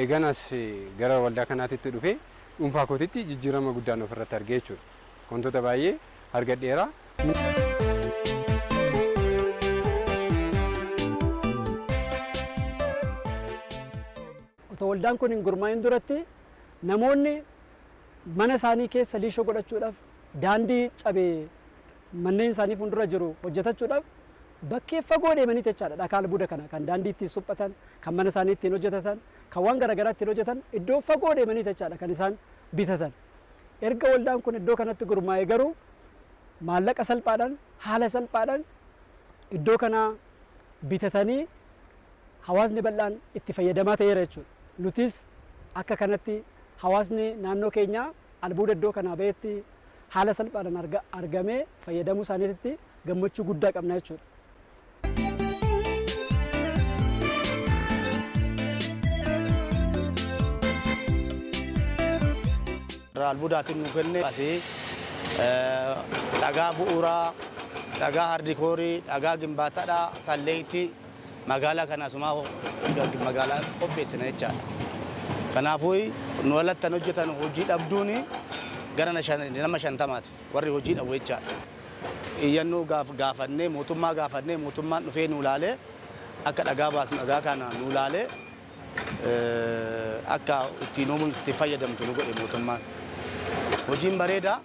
Eeganas gara waldaa kanaatitti dhufee dhuunfaa kootitti jijjiirama guddaan ofirratti argee jechuudha. Wantoota baay'ee argadheera. Otoo waldaan kun hin gurmaa'in duratti namoonni mana isaanii keessa liishoo godhachuudhaaf daandii cabee manneen isaanii fuuldura jiru hojjetachuudhaaf bakkee fagoo deemanii jechaadha. Dhakaa albuuda kana kan daandii ittiin suphatan, kan mana isaanii ittiin hojjetatan, kan waan garaagaraa ittiin hojjetan iddoo fagoo deemanii jechaadha kan isaan bitatan. Erga waldaan kun iddoo kanatti gurmaa'ee garuu maallaqa salphaadhaan haala salphaadhaan iddoo kana bitatanii hawaasni bal'aan itti fayyadamaa ta'eera jechuudha. Nutis akka kanatti hawaasni naannoo keenyaa albuuda iddoo kanaa ba'etti haala salphaadhaan argamee fayyadamuu isaaniitti gammachuu guddaa qabna jechuudha. Albuudaatiin nu kenne asii dhagaa bu'uuraa, dhagaa hardikoorii, dhagaa gimbaataadhaa, salleetti magaalaa kanasumaa magaalaa qopheessina jechaadha. Kanaafuu nu alattan hojjetan hojii dhabduun gara nama 50 warri hojii dhabu jechaadha. Iyyannoo gaafannee mootummaa gaafannee mootummaan dhufee nu ilaalee akka dhagaa baasnu dhagaa kana nu ilaalee akka ittiin itti fayyadamtu nu godhe mootummaan. Hojiin bareedaa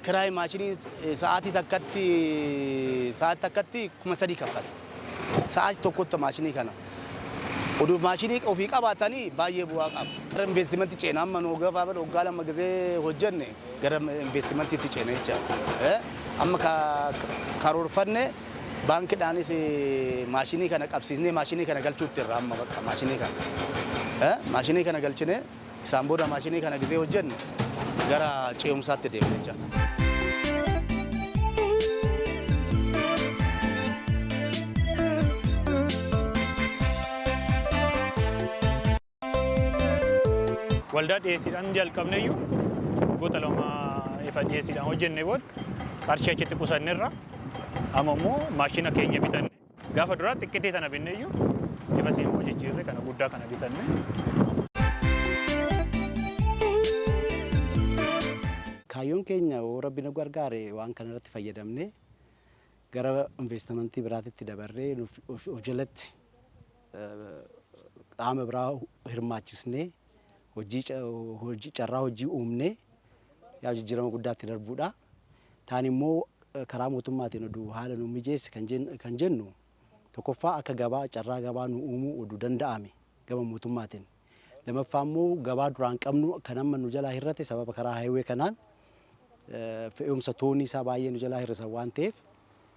kiraay maashinii sa'aatii takkatti 3,000 kaffala. Sa'aatii tokkotti maashinii kana. Oduu maashinii ofii qabaatanii baay'ee bu'aa qaba. Gara investimentii ceenaa amma nu waggaa lama gisee hojjenne gara investimentiitti ceena jechaadha. Amma karoorfanne baankiidhaanis maashinii kana qabsiisnee maashinii kana galchuutti irra amma bakka maashinii kana. Maashinii kana galchine isaan booda maashinii kana gisee hojjenne gara ce'umsaatti deemne jechaadha. Waldaa dhiyeessiidhaan jalqabneyyuu goota lama ifa dhiyeessiidhaan hojjenne booda qarshii achitti qusanneerra amma immoo maashina keenya bitanne gaafa duraa xiqqitee sana binneyyuu ifa immoo jijjiirre kana guddaa kana bitanne. Kaayyoon keenya rabbi nu gargaare waan kana irratti fayyadamne gara investimentii biraatitti dabarree of jalatti qaama biraa hirmaachisnee hojii carraa hojii uumnee yaa jijjiirama guddaatti darbuudha. Taan immoo karaa mootummaatiin oduu haala nu mijeesse kan jennu tokkoffaa akka gabaa carraa gabaa nu uumuu oduu danda'ame gama mootummaatiin. Lammaffaa immoo gabaa duraan qabnu kan amma nu jalaa hir'ate sababa karaa haayiwee kanaan fe'umsa toonii isaa baay'ee nu jalaa hir'isan waan ta'eef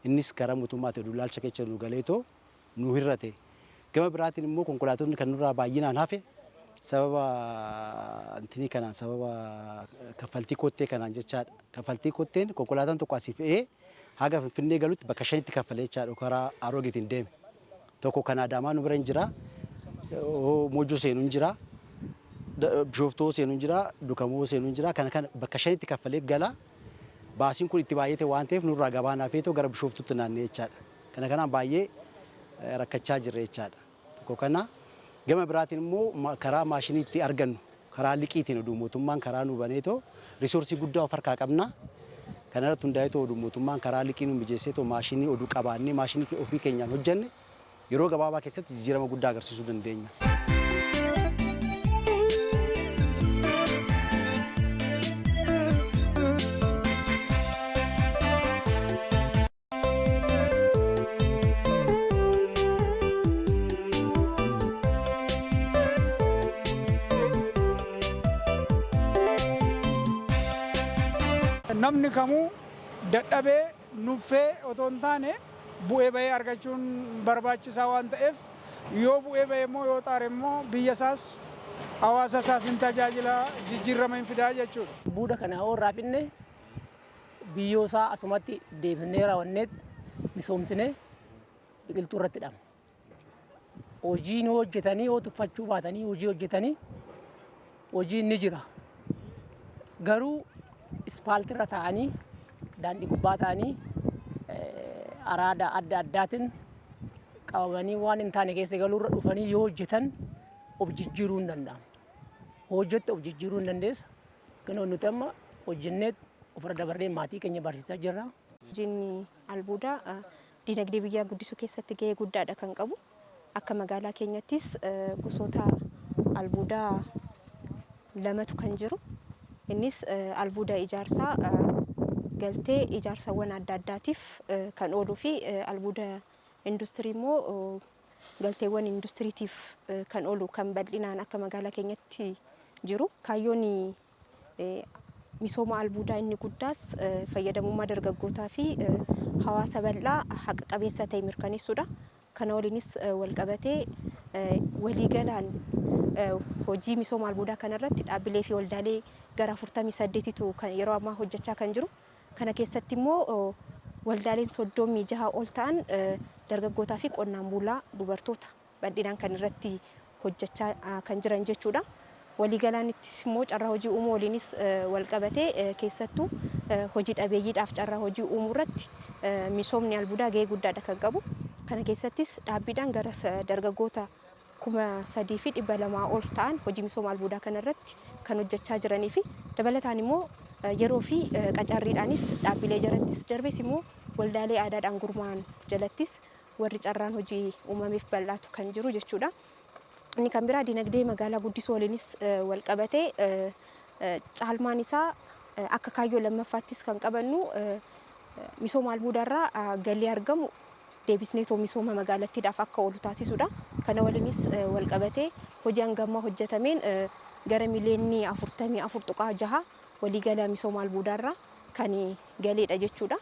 innis karaa mootummaatiin oduu ilaalcha keessa nu galeetoo nu hir'ate. Gama biraatiin immoo konkolaattonni kan nurraa baay'inaan hafe sababa antini kanaan sababa kaffaltii kottee kanaan jechaadha. Kaffaltii kotteen konkolaataan tokko asii fe'ee haga Finfinnee galutti bakka 5tti kaffalee jechaadha karaa Aroogeetiin deeme. Tokko kan Adaamaa nu bira hin jira, Moojjoo seenuu hin jira, Bishooftoo seenuu hin jira, Dukamoo seenuu hin jira. Kana bakka 5tti kaffalee gala. Baasiin kun itti baay'ate waan ta'eef nurraa gabaa naafeetoo gara Bishooftuutti naannee jechaadha. Kanaan baay'ee rakkachaa jirra jechaadha. Tokko kana gama biraatiin immoo karaa maashinii itti argannu karaa liqiitiin oduu mootummaan karaa nu baneetoo risoorsii guddaa of harkaa qabna. Kana irratti hundaa'eetoo oduu mootummaan karaa liqii nu mijeesseetoo maashinii oduu qabaannee maashinii ofii keenyaan hojjenne yeroo gabaabaa keessatti jijjiirama guddaa agarsiisuu dandeenya. Namni kamuu dadhabee nuffee otoo hin taane bu'ee bahee argachuun barbaachisaa waan ta'eef yoo bu'ee bahee immoo yoo xaare immoo biyya isaas hawaasa isaas hin tajaajila jijjiirama hin fidaa jechuudha. Buuda kana irraa finne biyyoo isaa asumatti deebisnee raawwanneet misoomsinee biqiltuu irratti dhaabna. Hojiin hojjetanii yoo tuffachuu baatanii hojii hojjetanii hojiin ni jira. Garuu ispaaltirra ta'anii daandii gubbaa ta'anii araada adda addaatiin qabamanii waan hin taane keessa galuurra dhufanii yoo hojjetan of jijjiiruu hin danda'amu. hojjette of jijjiiruu hin dandeessa. Kanoo nuti amma hojjenneet ofirra dabarree maatii keenya barsiisaa jirra. Hojiin albuudaa dinagdee biyyaa guddisuu keessatti gahee guddaadha kan qabu. Akka magaalaa keenyattis gosoota albuudaa lamatu kan jiru. Innis albuuda ijaarsaa galtee ijaarsawwan adda addaatiif kan ooluu fi albuuda industirii immoo galteewwan industiriitiif kan oolu kan bal'inaan akka magaalaa keenyatti jiru. Kaayyoon misooma albuudaa inni guddaas fayyadamummaa dargaggootaa fi hawaasa bal'aa haqa qabeessa ta'e mirkaneessuudha. Kana waliinis walqabatee waliigalaan hojii misooma albuudaa kanarratti dhaabbilee fi waldaalee gara 48tu kan yeroo ammaa hojjechaa kan jiru. Kana keessatti immoo waldaaleen 36 ol ta'an dargaggootaa fi qonnaan bulaa dubartoota bal'inaan kan irratti hojjechaa kan jiran jechuudha. Waliigalaanittis immoo carraa hojii uumuu waliinis walqabatee keessattuu hojii dhabeeyyiidhaaf carraa hojii uumuu irratti misoomni albuudaa gahee guddaadha kan qabu. Kana keessattis dhaabbiidhaan gara dargaggoota 3,200 ol ta'an hojii misooma albuudaa kanarratti kan hojjechaa jiranii fi dabalataan immoo yeroo fi qacarriidhaanis dhaabbilee jalattis darbees immoo waldaalee aadaadhaan gurmaa'an jalattis warri carraan hojii uumameef bal'aatu kan jiru jechuudha. Inni kan biraa dinagdee magaalaa guddisuu waliinis walqabatee caalmaan isaa akka kaayyoo lammaffaattis kan qabannu misooma albuudaarraa galii argamu deebisnee misooma magaalattiidhaaf akka oolu taasisuudha. Kana waliinis walqabatee hojii hangammaa hojjetameen gara miliyoonii 44.6 waliigala misooma albuudaarraa kan galeedha jechuudha.